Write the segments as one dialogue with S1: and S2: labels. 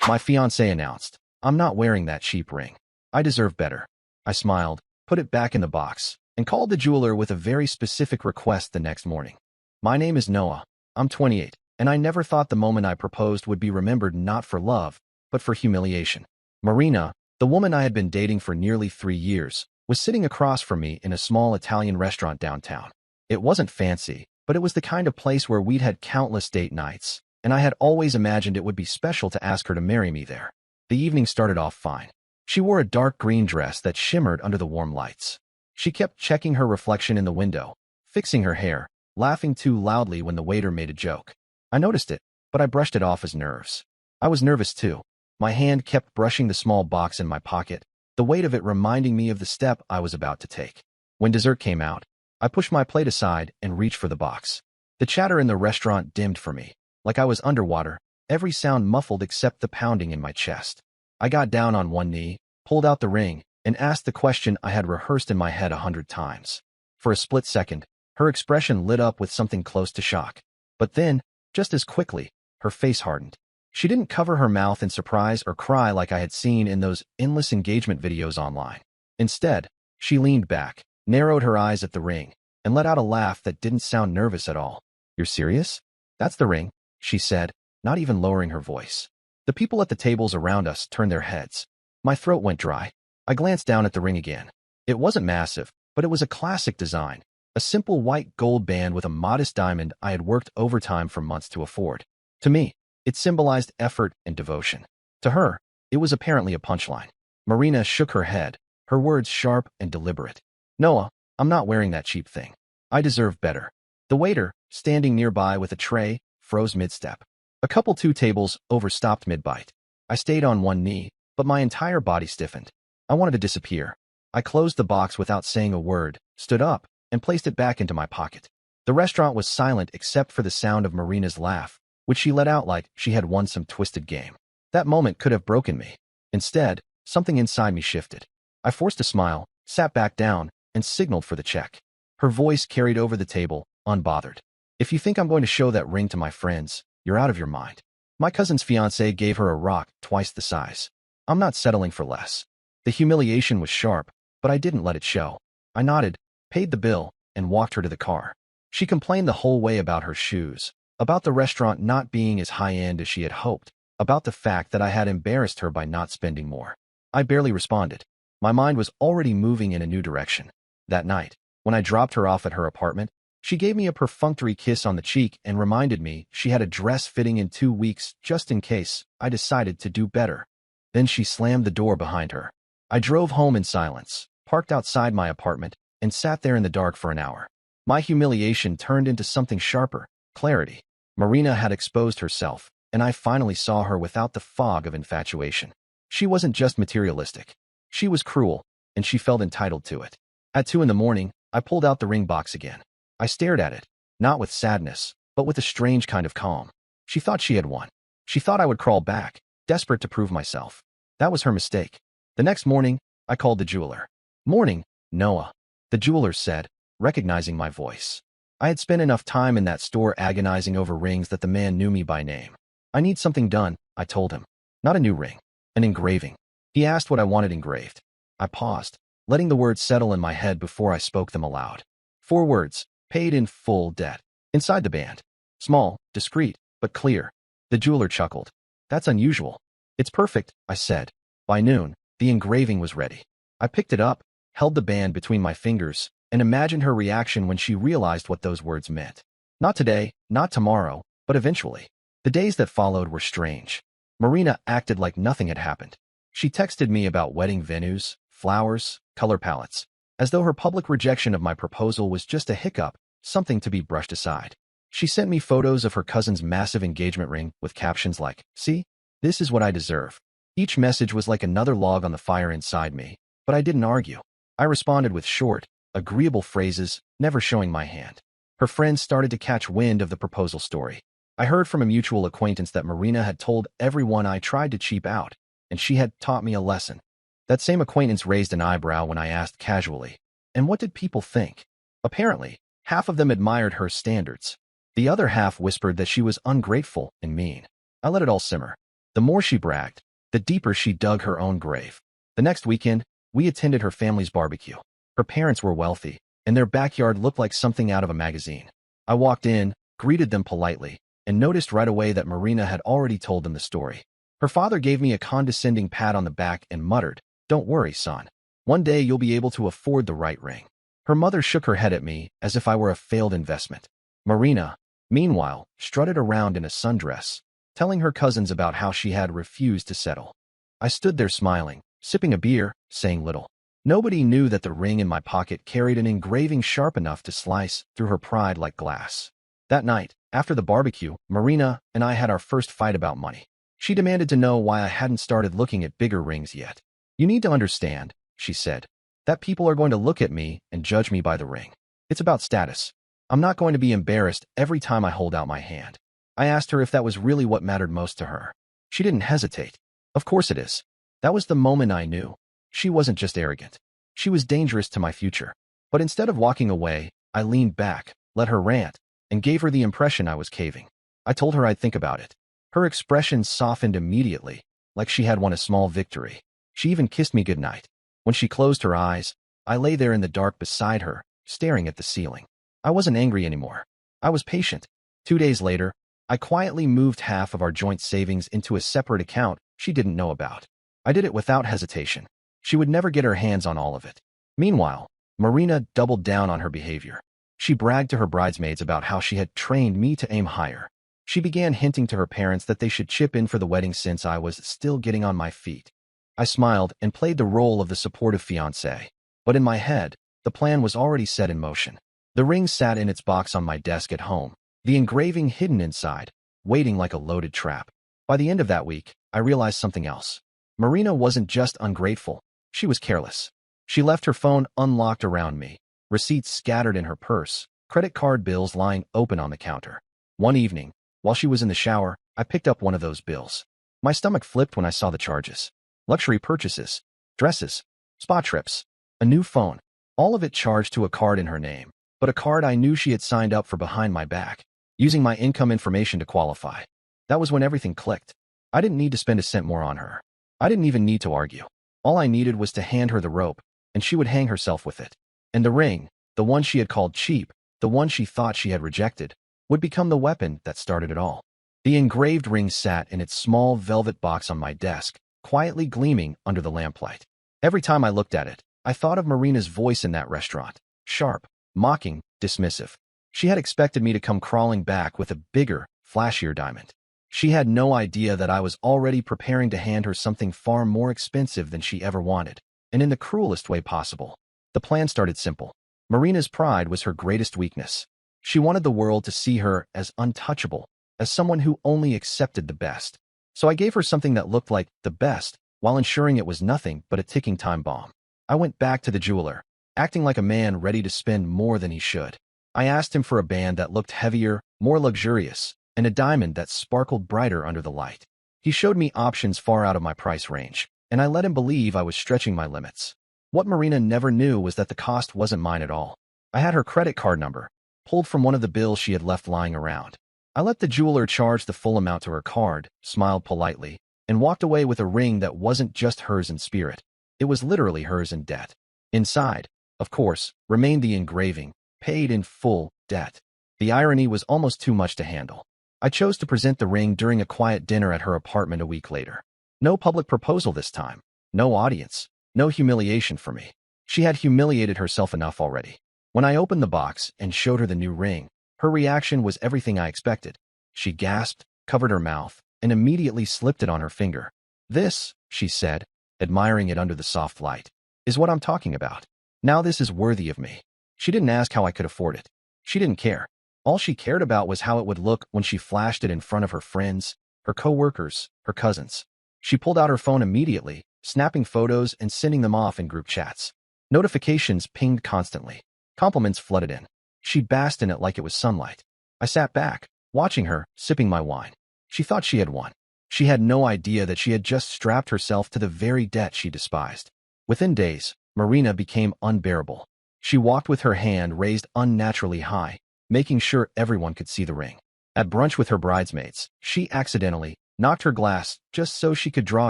S1: My fiancé announced. I'm not wearing that cheap ring. I deserve better. I smiled, put it back in the box, and called the jeweler with a very specific request the next morning. My name is Noah. I'm 28, and I never thought the moment I proposed would be remembered not for love, but for humiliation. Marina, the woman I had been dating for nearly 3 years, was sitting across from me in a small Italian restaurant downtown. It wasn't fancy, but it was the kind of place where we'd had countless date nights, and I had always imagined it would be special to ask her to marry me there. The evening started off fine. She wore a dark green dress that shimmered under the warm lights. She kept checking her reflection in the window, fixing her hair, laughing too loudly when the waiter made a joke. I noticed it, but I brushed it off as nerves. I was nervous too. My hand kept brushing the small box in my pocket, the weight of it reminding me of the step I was about to take. When dessert came out, I pushed my plate aside and reached for the box. The chatter in the restaurant dimmed for me. Like I was underwater, every sound muffled except the pounding in my chest. I got down on one knee, pulled out the ring, and asked the question I had rehearsed in my head 100 times. For a split second, her expression lit up with something close to shock. But then, just as quickly, her face hardened. She didn't cover her mouth in surprise or cry like I had seen in those endless engagement videos online. Instead, she leaned back, narrowed her eyes at the ring, and let out a laugh that didn't sound nervous at all. "You're serious? That's the ring," she said, not even lowering her voice. The people at the tables around us turned their heads. My throat went dry. I glanced down at the ring again. It wasn't massive, but it was a classic design, a simple white gold band with a modest diamond I had worked overtime for months to afford. To me, it symbolized effort and devotion. To her, it was apparently a punchline. Marina shook her head, her words sharp and deliberate. "Noah, I'm not wearing that cheap thing. I deserve better." The waiter, standing nearby with a tray, froze mid-step. A couple 2 tables over stopped mid-bite. I stayed on one knee, but my entire body stiffened. I wanted to disappear. I closed the box without saying a word, stood up, and placed it back into my pocket. The restaurant was silent except for the sound of Marina's laugh, which she let out like she had won some twisted game. That moment could have broken me. Instead, something inside me shifted. I forced a smile, sat back down, and signaled for the check. Her voice carried over the table, unbothered. "If you think I'm going to show that ring to my friends, you're out of your mind." My cousin's fiancé gave her a rock twice the size. I'm not settling for less. The humiliation was sharp, but I didn't let it show. I nodded, paid the bill, and walked her to the car. She complained the whole way about her shoes, about the restaurant not being as high-end as she had hoped, about the fact that I had embarrassed her by not spending more. I barely responded. My mind was already moving in a new direction. That night, when I dropped her off at her apartment, she gave me a perfunctory kiss on the cheek and reminded me she had a dress fitting in 2 weeks just in case I decided to do better. Then she slammed the door behind her. I drove home in silence, parked outside my apartment, and sat there in the dark for an hour. My humiliation turned into something sharper, clarity. Marina had exposed herself, and I finally saw her without the fog of infatuation. She wasn't just materialistic. She was cruel, and she felt entitled to it. At 2 in the morning, I pulled out the ring box again. I stared at it, not with sadness, but with a strange kind of calm. She thought she had won. She thought I would crawl back, desperate to prove myself. That was her mistake. The next morning, I called the jeweler. "Morning, Noah," the jeweler said, recognizing my voice. I had spent enough time in that store agonizing over rings that the man knew me by name. "I need something done," I told him. "Not a new ring, an engraving." He asked what I wanted engraved. I paused, letting the words settle in my head before I spoke them aloud. 4 words, paid in full debt. Inside the band. Small, discreet, but clear. The jeweler chuckled. "That's unusual." "It's perfect," I said. By noon, the engraving was ready. I picked it up, held the band between my fingers, and imagined her reaction when she realized what those words meant. Not today, not tomorrow, but eventually. The days that followed were strange. Marina acted like nothing had happened. She texted me about wedding venues, flowers, color palettes, as though her public rejection of my proposal was just a hiccup, something to be brushed aside. She sent me photos of her cousin's massive engagement ring with captions like, "See, this is what I deserve." Each message was like another log on the fire inside me, but I didn't argue. I responded with short, agreeable phrases, never showing my hand. Her friends started to catch wind of the proposal story. I heard from a mutual acquaintance that Marina had told everyone I tried to cheap out, and she had taught me a lesson. That same acquaintance raised an eyebrow when I asked casually, "And what did people think?" Apparently, half of them admired her standards. The other half whispered that she was ungrateful and mean. I let it all simmer. The more she bragged, the deeper she dug her own grave. The next weekend, we attended her family's barbecue. Her parents were wealthy, and their backyard looked like something out of a magazine. I walked in, greeted them politely, and noticed right away that Marina had already told them the story. Her father gave me a condescending pat on the back and muttered, "Don't worry, son. One day you'll be able to afford the right ring." Her mother shook her head at me as if I were a failed investment. Marina, meanwhile, strutted around in a sundress, telling her cousins about how she had refused to settle. I stood there smiling, sipping a beer, saying little. Nobody knew that the ring in my pocket carried an engraving sharp enough to slice through her pride like glass. That night, after the barbecue, Marina and I had our first fight about money. She demanded to know why I hadn't started looking at bigger rings yet. "You need to understand," she said, "that people are going to look at me and judge me by the ring. It's about status. I'm not going to be embarrassed every time I hold out my hand." I asked her if that was really what mattered most to her. She didn't hesitate. "Of course it is." That was the moment I knew. She wasn't just arrogant. She was dangerous to my future. But instead of walking away, I leaned back, let her rant, and gave her the impression I was caving. I told her I'd think about it. Her expression softened immediately, like she had won a small victory. She even kissed me goodnight. When she closed her eyes, I lay there in the dark beside her, staring at the ceiling. I wasn't angry anymore. I was patient. 2 days later, I quietly moved half of our joint savings into a separate account she didn't know about. I did it without hesitation. She would never get her hands on all of it. Meanwhile, Marina doubled down on her behavior. She bragged to her bridesmaids about how she had trained me to aim higher. She began hinting to her parents that they should chip in for the wedding since I was still getting on my feet. I smiled and played the role of the supportive fiancé. But in my head, the plan was already set in motion. The ring sat in its box on my desk at home, the engraving hidden inside, waiting like a loaded trap. By the end of that week, I realized something else. Marina wasn't just ungrateful, she was careless. She left her phone unlocked around me, receipts scattered in her purse, credit card bills lying open on the counter. One evening, while she was in the shower, I picked up one of those bills. My stomach flipped when I saw the charges. Luxury purchases, dresses, spa trips, a new phone, all of it charged to a card in her name, but a card I knew she had signed up for behind my back, using my income information to qualify. That was when everything clicked. I didn't need to spend a cent more on her. I didn't even need to argue. All I needed was to hand her the rope, and she would hang herself with it. And the ring, the one she had called cheap, the one she thought she had rejected, would become the weapon that started it all. The engraved ring sat in its small velvet box on my desk, quietly gleaming under the lamplight. Every time I looked at it, I thought of Marina's voice in that restaurant, sharp, mocking, dismissive. She had expected me to come crawling back with a bigger, flashier diamond. She had no idea that I was already preparing to hand her something far more expensive than she ever wanted, and in the cruelest way possible. The plan started simple. Marina's pride was her greatest weakness. She wanted the world to see her as untouchable, as someone who only accepted the best. So I gave her something that looked like the best, while ensuring it was nothing but a ticking time bomb. I went back to the jeweler, acting like a man ready to spend more than he should. I asked him for a band that looked heavier, more luxurious, and a diamond that sparkled brighter under the light. He showed me options far out of my price range, and I let him believe I was stretching my limits. What Marina never knew was that the cost wasn't mine at all. I had her credit card number, pulled from one of the bills she had left lying around. I let the jeweler charge the full amount to her card, smiled politely, and walked away with a ring that wasn't just hers in spirit. It was literally hers in debt. Inside, of course, remained the engraving, paid in full debt. The irony was almost too much to handle. I chose to present the ring during a quiet dinner at her apartment a week later. No public proposal this time. No audience. No humiliation for me. She had humiliated herself enough already. When I opened the box and showed her the new ring, her reaction was everything I expected. She gasped, covered her mouth, and immediately slipped it on her finger. "This," she said, admiring it under the soft light, "is what I'm talking about. Now this is worthy of me." She didn't ask how I could afford it. She didn't care. All she cared about was how it would look when she flashed it in front of her friends, her coworkers, her cousins. She pulled out her phone immediately, snapping photos and sending them off in group chats. Notifications pinged constantly. Compliments flooded in. She basked in it like it was sunlight. I sat back, watching her, sipping my wine. She thought she had won. She had no idea that she had just strapped herself to the very debt she despised. Within days, Marina became unbearable. She walked with her hand raised unnaturally high, making sure everyone could see the ring. At brunch with her bridesmaids, she accidentally, knocked her glass just so she could draw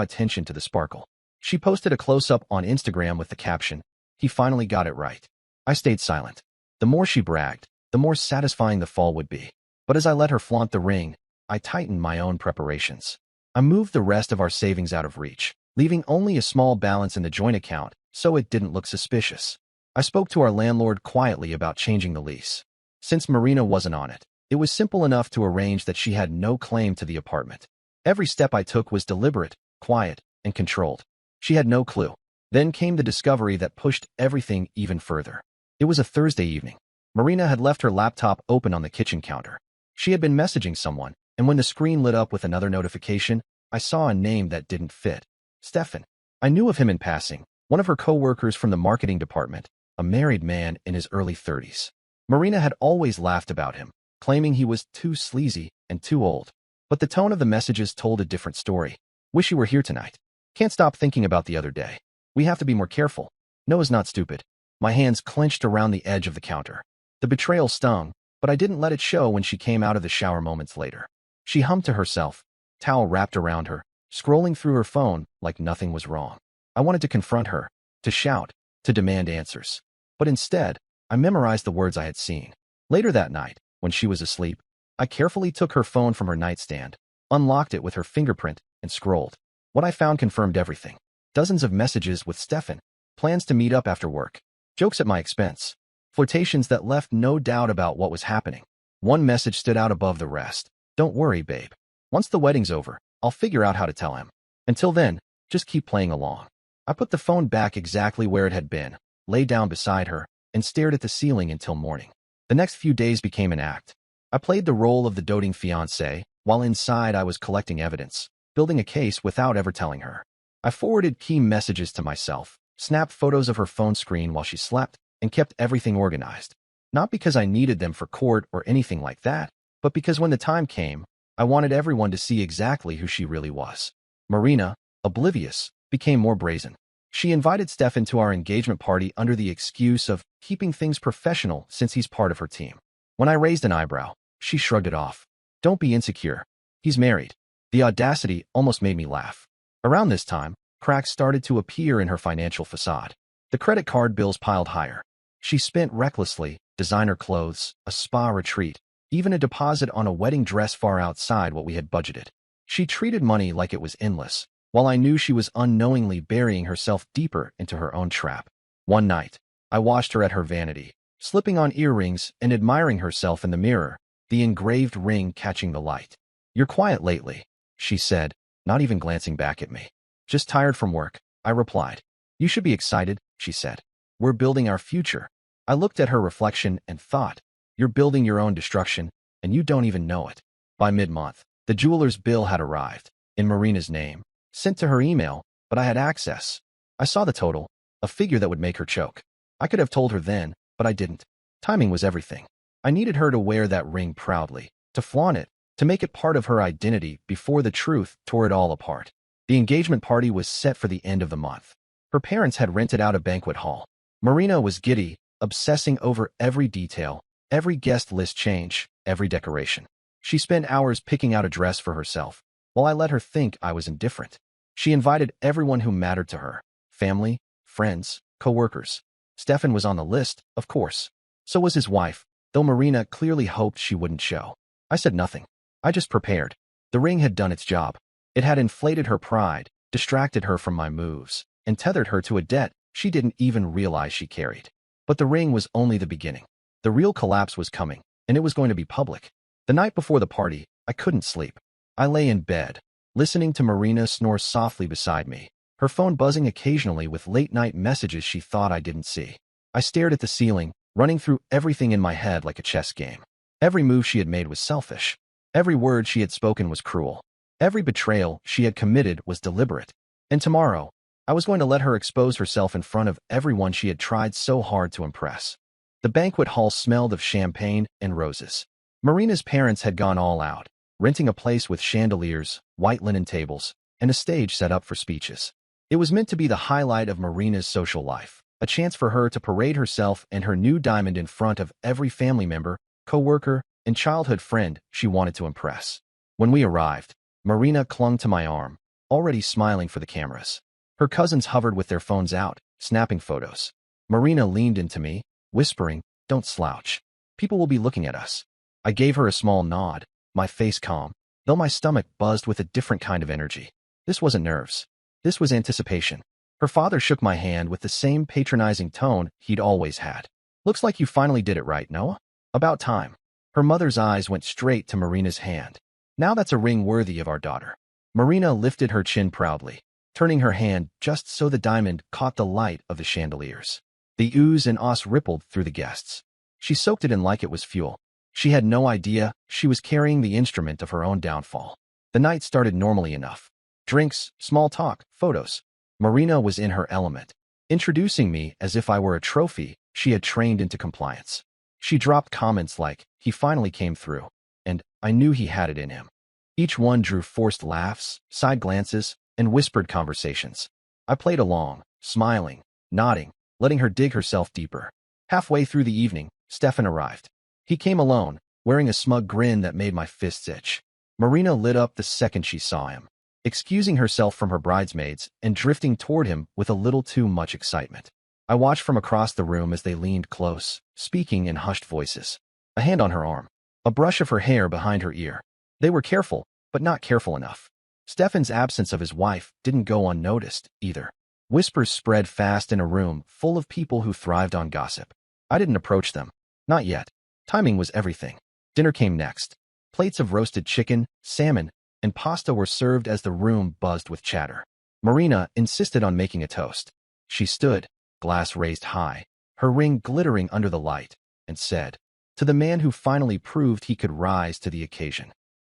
S1: attention to the sparkle. She posted a close-up on Instagram with the caption, "He finally got it right." I stayed silent. The more she bragged, the more satisfying the fall would be. But as I let her flaunt the ring, I tightened my own preparations. I moved the rest of our savings out of reach, leaving only a small balance in the joint account so it didn't look suspicious. I spoke to our landlord quietly about changing the lease. Since Marina wasn't on it, it was simple enough to arrange that she had no claim to the apartment. Every step I took was deliberate, quiet, and controlled. She had no clue. Then came the discovery that pushed everything even further. It was a Thursday evening. Marina had left her laptop open on the kitchen counter. She had been messaging someone, and when the screen lit up with another notification, I saw a name that didn't fit. Stefan. I knew of him in passing, one of her co-workers from the marketing department, a married man in his early 30s. Marina had always laughed about him, claiming he was too sleazy and too old. But the tone of the messages told a different story. "Wish you were here tonight. Can't stop thinking about the other day. We have to be more careful. Noah's not stupid." My hands clenched around the edge of the counter. The betrayal stung, but I didn't let it show when she came out of the shower moments later. She hummed to herself, towel wrapped around her, scrolling through her phone like nothing was wrong. I wanted to confront her, to shout, to demand answers. But instead, I memorized the words I had seen. Later that night, when she was asleep, I carefully took her phone from her nightstand, unlocked it with her fingerprint, and scrolled. What I found confirmed everything. Dozens of messages with Stefan, plans to meet up after work, jokes at my expense, flirtations that left no doubt about what was happening. One message stood out above the rest. "Don't worry, babe. Once the wedding's over, I'll figure out how to tell him. Until then, just keep playing along." I put the phone back exactly where it had been, lay down beside her, and stared at the ceiling until morning. The next few days became an act. I played the role of the doting fiancé, while inside I was collecting evidence, building a case without ever telling her. I forwarded key messages to myself, snapped photos of her phone screen while she slept, and kept everything organized. Not because I needed them for court or anything like that, but because when the time came, I wanted everyone to see exactly who she really was. Marina, oblivious, became more brazen. She invited Stefan to our engagement party under the excuse of keeping things professional since he's part of her team. When I raised an eyebrow, she shrugged it off. "Don't be insecure. He's married." The audacity almost made me laugh. Around this time, cracks started to appear in her financial facade. The credit card bills piled higher. She spent recklessly, designer clothes, a spa retreat, even a deposit on a wedding dress far outside what we had budgeted. She treated money like it was endless, while I knew she was unknowingly burying herself deeper into her own trap. One night, I watched her at her vanity, slipping on earrings and admiring herself in the mirror, the engraved ring catching the light. "You're quiet lately," she said, not even glancing back at me. "Just tired from work," I replied. "You should be excited," she said. "We're building our future." I looked at her reflection and thought, "You're building your own destruction, and you don't even know it." By mid-month, the jeweler's bill had arrived, in Marina's name, sent to her email, but I had access. I saw the total, a figure that would make her choke. I could have told her then, but I didn't. Timing was everything. I needed her to wear that ring proudly, to flaunt it, to make it part of her identity before the truth tore it all apart. The engagement party was set for the end of the month. Her parents had rented out a banquet hall. Marina was giddy, obsessing over every detail, every guest list change, every decoration. She spent hours picking out a dress for herself, while I let her think I was indifferent. She invited everyone who mattered to her: family, friends, co-workers. Stefan was on the list, of course. So was his wife, though Marina clearly hoped she wouldn't show. I said nothing. I just prepared. The ring had done its job. It had inflated her pride, distracted her from my moves, and tethered her to a debt she didn't even realize she carried. But the ring was only the beginning. The real collapse was coming, and it was going to be public. The night before the party, I couldn't sleep. I lay in bed, listening to Marina snore softly beside me, her phone buzzing occasionally with late-night messages she thought I didn't see. I stared at the ceiling, running through everything in my head like a chess game. Every move she had made was selfish. Every word she had spoken was cruel. Every betrayal she had committed was deliberate. And tomorrow, I was going to let her expose herself in front of everyone she had tried so hard to impress. The banquet hall smelled of champagne and roses. Marina's parents had gone all out, renting a place with chandeliers, white linen tables, and a stage set up for speeches. It was meant to be the highlight of Marina's social life, a chance for her to parade herself and her new diamond in front of every family member, co-worker, and childhood friend she wanted to impress. When we arrived, Marina clung to my arm, already smiling for the cameras. Her cousins hovered with their phones out, snapping photos. Marina leaned into me, whispering, "Don't slouch. People will be looking at us." I gave her a small nod, my face calm, though my stomach buzzed with a different kind of energy. This wasn't nerves. This was anticipation. Her father shook my hand with the same patronizing tone he'd always had. "Looks like you finally did it right, Noah. About time." Her mother's eyes went straight to Marina's hand. "Now that's a ring worthy of our daughter." Marina lifted her chin proudly, turning her hand just so the diamond caught the light of the chandeliers. The oohs and ahs rippled through the guests. She soaked it in like it was fuel. She had no idea she was carrying the instrument of her own downfall. The night started normally enough. Drinks, small talk, photos. Marina was in her element, introducing me as if I were a trophy she had trained into compliance. She dropped comments like, "He finally came through," and "I knew he had it in him." Each one drew forced laughs, side glances, and whispered conversations. I played along, smiling, nodding, letting her dig herself deeper. Halfway through the evening, Stefan arrived. He came alone, wearing a smug grin that made my fists itch. Marina lit up the second she saw him, excusing herself from her bridesmaids and drifting toward him with a little too much excitement. I watched from across the room as they leaned close, speaking in hushed voices. A hand on her arm, a brush of her hair behind her ear. They were careful, but not careful enough. Stefan's absence of his wife didn't go unnoticed, either. Whispers spread fast in a room full of people who thrived on gossip. I didn't approach them. Not yet. Timing was everything. Dinner came next. Plates of roasted chicken, salmon, and pasta were served as the room buzzed with chatter. Marina insisted on making a toast. She stood, glass raised high, her ring glittering under the light, and said, "To the man who finally proved he could rise to the occasion."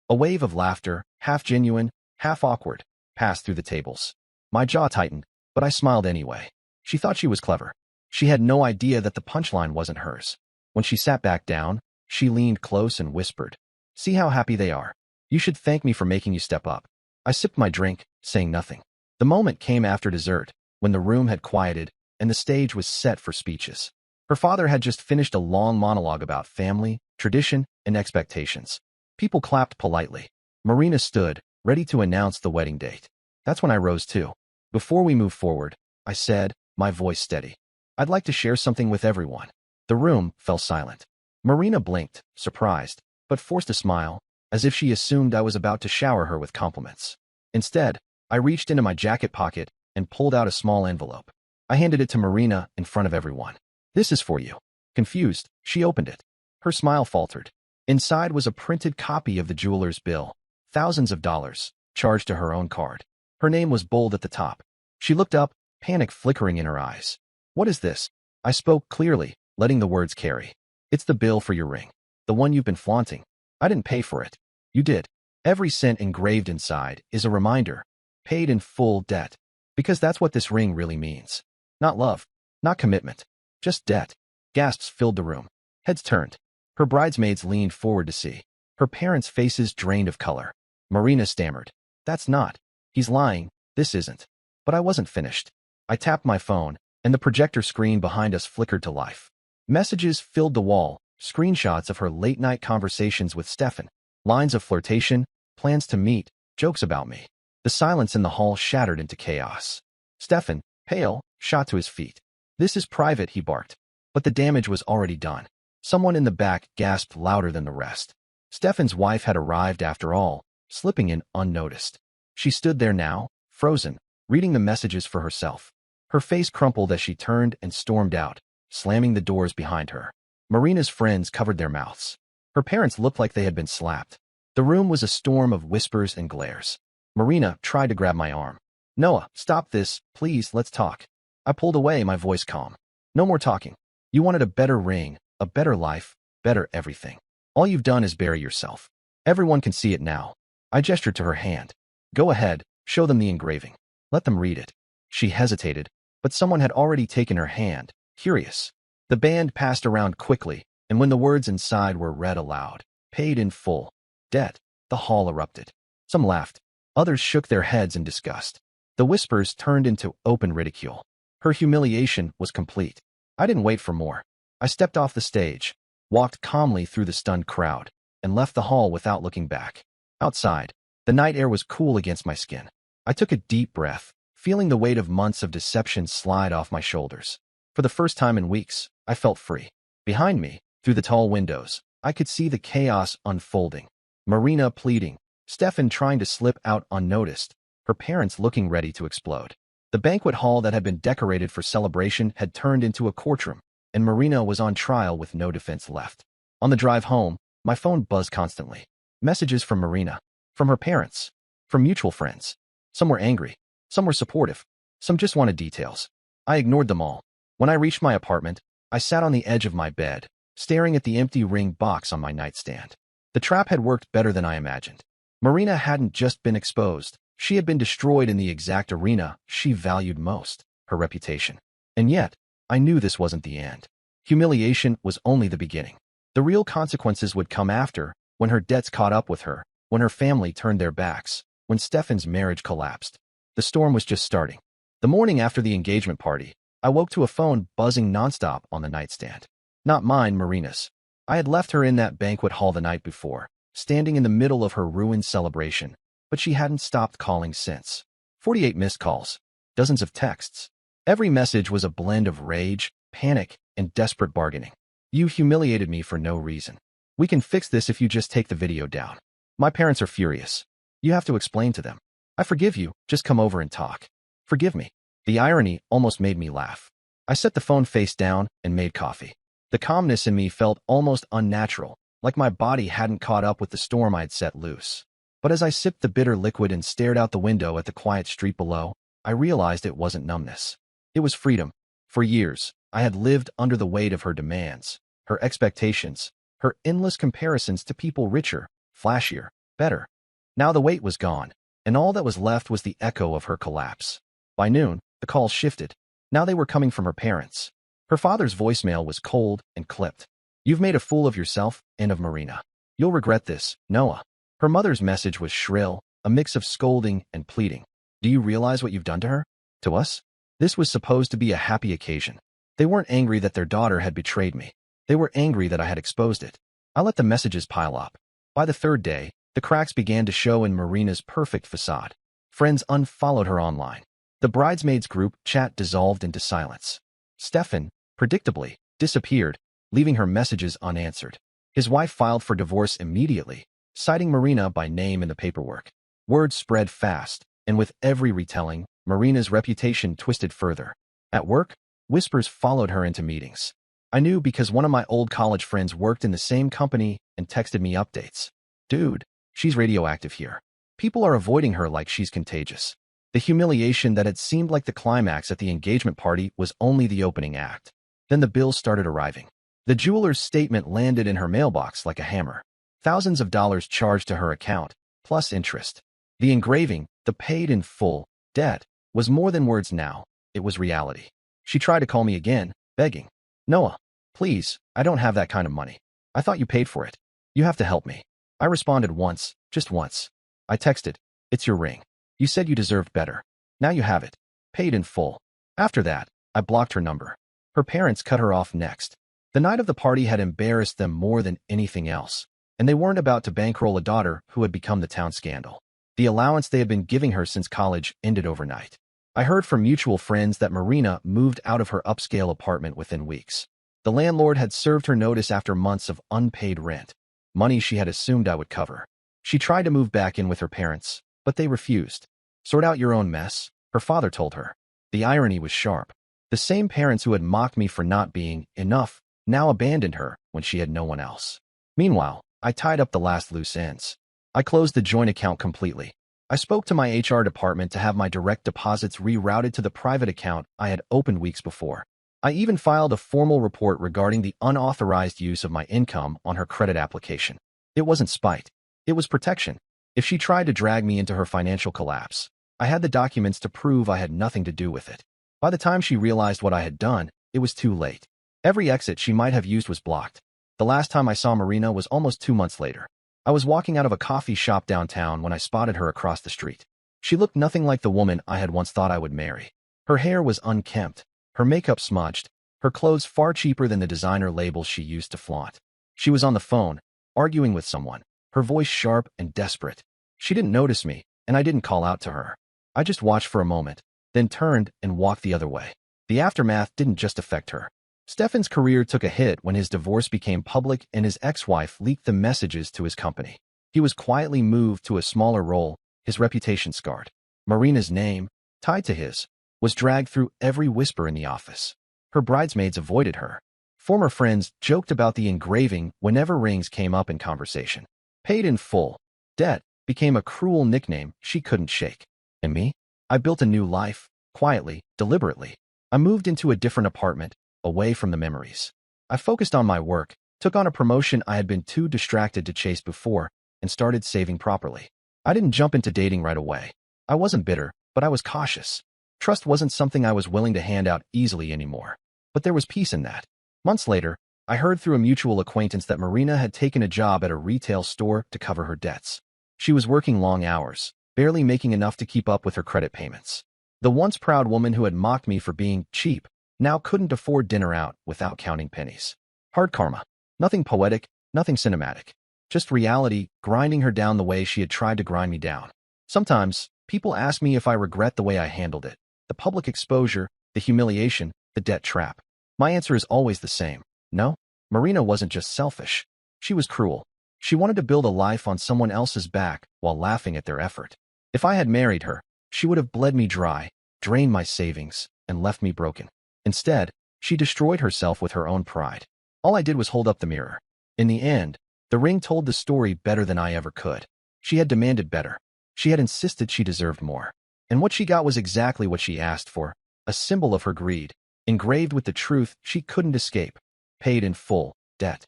S1: A wave of laughter, half genuine, half awkward, passed through the tables. My jaw tightened, but I smiled anyway. She thought she was clever. She had no idea that the punchline wasn't hers. When she sat back down, she leaned close and whispered, "See how happy they are. You should thank me for making you step up." I sipped my drink, saying nothing. The moment came after dessert, when the room had quieted and the stage was set for speeches. Her father had just finished a long monologue about family, tradition, and expectations. People clapped politely. Marina stood, ready to announce the wedding date. That's when I rose too. "Before we move forward," I said, my voice steady, "I'd like to share something with everyone." The room fell silent. Marina blinked, surprised, but forced a smile, as if she assumed I was about to shower her with compliments. Instead, I reached into my jacket pocket and pulled out a small envelope. I handed it to Marina in front of everyone. "This is for you." Confused, she opened it. Her smile faltered. Inside was a printed copy of the jeweler's bill, thousands of dollars, charged to her own card. Her name was bold at the top. She looked up, panic flickering in her eyes. "What is this?" I spoke clearly, letting the words carry. "It's the bill for your ring. The one you've been flaunting. I didn't pay for it. You did. Every cent engraved inside is a reminder. Paid in full debt. Because that's what this ring really means. Not love. Not commitment. Just debt." Gasps filled the room. Heads turned. Her bridesmaids leaned forward to see. Her parents' faces drained of color. Marina stammered, "That's not. He's lying. This isn't." But I wasn't finished. I tapped my phone, and the projector screen behind us flickered to life. Messages filled the wall, screenshots of her late-night conversations with Stefan, lines of flirtation, plans to meet, jokes about me. The silence in the hall shattered into chaos. Stefan, pale, shot to his feet. "This is private," he barked. But the damage was already done. Someone in the back gasped louder than the rest. Stefan's wife had arrived after all, slipping in unnoticed. She stood there now, frozen, reading the messages for herself. Her face crumpled as she turned and stormed out, slamming the doors behind her. Marina's friends covered their mouths. Her parents looked like they had been slapped. The room was a storm of whispers and glares. Marina tried to grab my arm. "Noah, stop this, please, let's talk." I pulled away, my voice calm. "No more talking. You wanted a better ring, a better life, better everything. All you've done is bury yourself. Everyone can see it now." I gestured to her hand. "Go ahead, show them the engraving. Let them read it." She hesitated, but someone had already taken her hand, curious. The band passed around quickly, and when the words inside were read aloud, "Paid in full. Debt," the hall erupted. Some laughed. Others shook their heads in disgust. The whispers turned into open ridicule. Her humiliation was complete. I didn't wait for more. I stepped off the stage, walked calmly through the stunned crowd, and left the hall without looking back. Outside, The night air was cool against my skin. I took a deep breath, feeling the weight of months of deception slide off my shoulders. For the first time in weeks, I felt free. Behind me, through the tall windows, I could see the chaos unfolding. Marina pleading, Stefan trying to slip out unnoticed, her parents looking ready to explode. The banquet hall that had been decorated for celebration had turned into a courtroom, and Marina was on trial with no defense left. On the drive home, my phone buzzed constantly. Messages from Marina, from her parents, from mutual friends. Some were angry, some were supportive, some just wanted details. I ignored them all. When I reached my apartment, I sat on the edge of my bed, staring at the empty ring box on my nightstand. The trap had worked better than I imagined. Marina hadn't just been exposed, she had been destroyed in the exact arena she valued most, her reputation. And yet, I knew this wasn't the end. Humiliation was only the beginning. The real consequences would come after, when her debts caught up with her, when her family turned their backs, when Stefan's marriage collapsed. The storm was just starting. The morning after the engagement party, I woke to a phone buzzing nonstop on the nightstand. Not mine, Marina's. I had left her in that banquet hall the night before, standing in the middle of her ruined celebration, but she hadn't stopped calling since. 48 missed calls, dozens of texts. Every message was a blend of rage, panic, and desperate bargaining. You humiliated me for no reason. We can fix this if you just take the video down. My parents are furious. You have to explain to them. I forgive you, just come over and talk. Forgive me. The irony almost made me laugh. I set the phone face down and made coffee. The calmness in me felt almost unnatural, like my body hadn't caught up with the storm I'd set loose. But as I sipped the bitter liquid and stared out the window at the quiet street below, I realized it wasn't numbness. It was freedom. For years, I had lived under the weight of her demands, her expectations, her endless comparisons to people richer, flashier, better. Now the weight was gone, and all that was left was the echo of her collapse. By noon, the calls shifted. Now they were coming from her parents. Her father's voicemail was cold and clipped. You've made a fool of yourself and of Marina. You'll regret this, Noah. Her mother's message was shrill, a mix of scolding and pleading. Do you realize what you've done to her? To us? This was supposed to be a happy occasion. They weren't angry that their daughter had betrayed me. They were angry that I had exposed it. I let the messages pile up. By the third day, the cracks began to show in Marina's perfect facade. Friends unfollowed her online. The bridesmaids group chat dissolved into silence. Stefan, predictably, disappeared, leaving her messages unanswered. His wife filed for divorce immediately, citing Marina by name in the paperwork. Word spread fast, and with every retelling, Marina's reputation twisted further. At work, whispers followed her into meetings. I knew because one of my old college friends worked in the same company and texted me updates. Dude, she's radioactive here. People are avoiding her like she's contagious. The humiliation that had seemed like the climax at the engagement party was only the opening act. Then the bills started arriving. The jeweler's statement landed in her mailbox like a hammer. Thousands of dollars charged to her account, plus interest. The engraving, the paid-in-full debt, was more than words now. It was reality. She tried to call me again, begging. Noah, please, I don't have that kind of money. I thought you paid for it. You have to help me. I responded once, just once. I texted, it's your ring. You said you deserved better. Now you have it. Paid in full. After that, I blocked her number. Her parents cut her off next. The night of the party had embarrassed them more than anything else, and they weren't about to bankroll a daughter who had become the town scandal. The allowance they had been giving her since college ended overnight. I heard from mutual friends that Marina moved out of her upscale apartment within weeks. The landlord had served her notice after months of unpaid rent, money she had assumed I would cover. She tried to move back in with her parents, but they refused. Sort out your own mess, her father told her. The irony was sharp. The same parents who had mocked me for not being enough now abandoned her when she had no one else. Meanwhile, I tied up the last loose ends. I closed the joint account completely. I spoke to my HR department to have my direct deposits rerouted to the private account I had opened weeks before. I even filed a formal report regarding the unauthorized use of my income on her credit application. It wasn't spite. It was protection. If she tried to drag me into her financial collapse, I had the documents to prove I had nothing to do with it. By the time she realized what I had done, it was too late. Every exit she might have used was blocked. The last time I saw Marina was almost 2 months later. I was walking out of a coffee shop downtown when I spotted her across the street. She looked nothing like the woman I had once thought I would marry. Her hair was unkempt, her makeup smudged, her clothes far cheaper than the designer labels she used to flaunt. She was on the phone, arguing with someone, her voice sharp and desperate. She didn't notice me, and I didn't call out to her. I just watched for a moment, then turned and walked the other way. The aftermath didn't just affect her. Stefan's career took a hit when his divorce became public and his ex-wife leaked the messages to his company. He was quietly moved to a smaller role, his reputation scarred. Marina's name, tied to his, was dragged through every whisper in the office. Her bridesmaids avoided her. Former friends joked about the engraving whenever rings came up in conversation. Paid in full, debt became a cruel nickname she couldn't shake. And me? I built a new life, quietly, deliberately. I moved into a different apartment, away from the memories. I focused on my work, took on a promotion I had been too distracted to chase before, and started saving properly. I didn't jump into dating right away. I wasn't bitter, but I was cautious. Trust wasn't something I was willing to hand out easily anymore. But there was peace in that. Months later, I heard through a mutual acquaintance that Marina had taken a job at a retail store to cover her debts. She was working long hours, barely making enough to keep up with her credit payments. The once proud woman who had mocked me for being cheap now couldn't afford dinner out without counting pennies. Hard karma. Nothing poetic, nothing cinematic. Just reality grinding her down the way she had tried to grind me down. Sometimes, people ask me if I regret the way I handled it. The public exposure, the humiliation, the debt trap. My answer is always the same. No, Marina wasn't just selfish. She was cruel. She wanted to build a life on someone else's back while laughing at their effort. If I had married her, she would have bled me dry, drained my savings, and left me broken. Instead, she destroyed herself with her own pride. All I did was hold up the mirror. In the end, the ring told the story better than I ever could. She had demanded better. She had insisted she deserved more. And what she got was exactly what she asked for, a symbol of her greed, engraved with the truth she couldn't escape, paid in full, debt.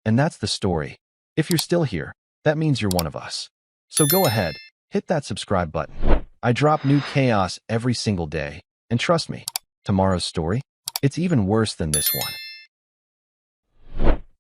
S1: And that's the story. If you're still here, that means you're one of us. So go ahead, hit that subscribe button. I drop new chaos every single day, and trust me, tomorrow's story, it's even worse than this one.